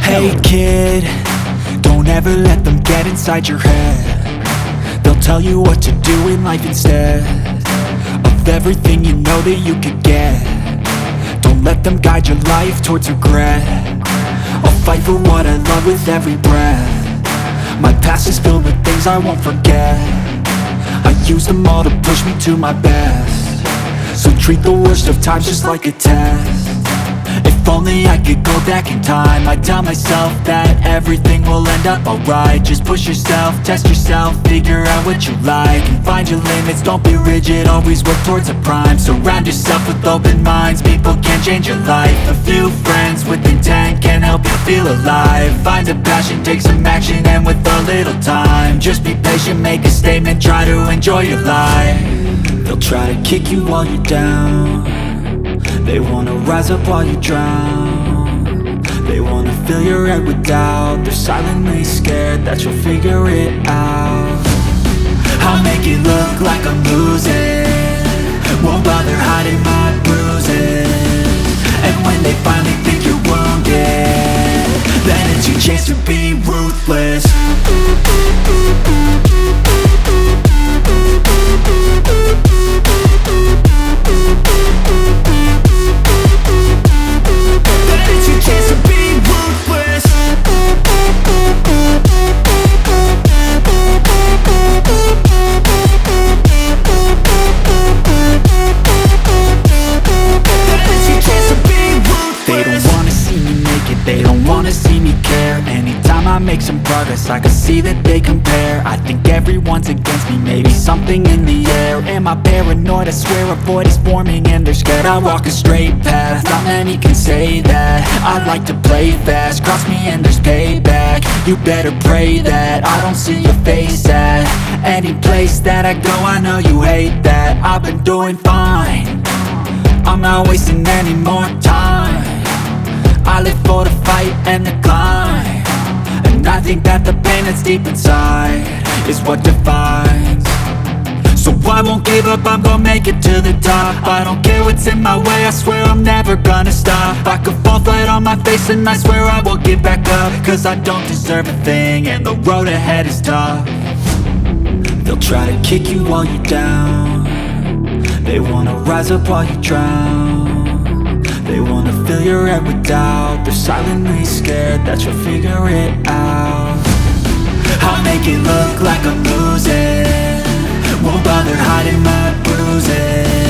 Hey kid, don't ever let them get inside your head. They'll tell you what to do in life instead of everything you know that you could get. Don't let them guide your life towards regret. I'll fight for what I love with every breath. My past is filled with things I won't forget. I use them all to push me to my best. So treat the worst of times just like a test. If only I could go back in time, I'd tell myself that everything will end up alright. Just push yourself, test yourself, figure out what you like, and find your limits, don't be rigid, always work towards a prime. Surround yourself with open minds, people can change your life. A few friends with intent can help you feel alive. Find a passion, take some action, and with a little time, just be patient, make a statement, try to enjoy your life. They'll try to kick you while you're down. They wanna rise up while you drown. They wanna fill your head with doubt. They're silently scared that you'll figure it out. I'll make it look like I'm losing, won't bother hiding my bruises. And when they finally think you're wounded, then it's your chance to be ruthless. They don't wanna see me care. Anytime I make some progress, I can see that they compare. I think everyone's against me, maybe something in the air. Am I paranoid? I swear a void is forming and they're scared I walk a straight path. Not many can say that. I like to play fast, cross me and there's payback. You better pray that I don't see your face at any place that I go. I know you hate that. I've been doing fine, I'm not wasting any more time. I live for the fight and the climb, and I think that the pain that's deep inside is what defines. So I won't give up, I'm gonna make it to the top. I don't care what's in my way, I swear I'm never gonna stop. I could fall flat on my face and I swear I will get back up, cause I don't deserve a thing and the road ahead is tough. They'll try to kick you while you're down. They wanna rise up while you drown. They wanna fill your head with doubt. They're silently scared that you'll figure it out. I'll make it look like I'm losing, won't bother hiding my bruises.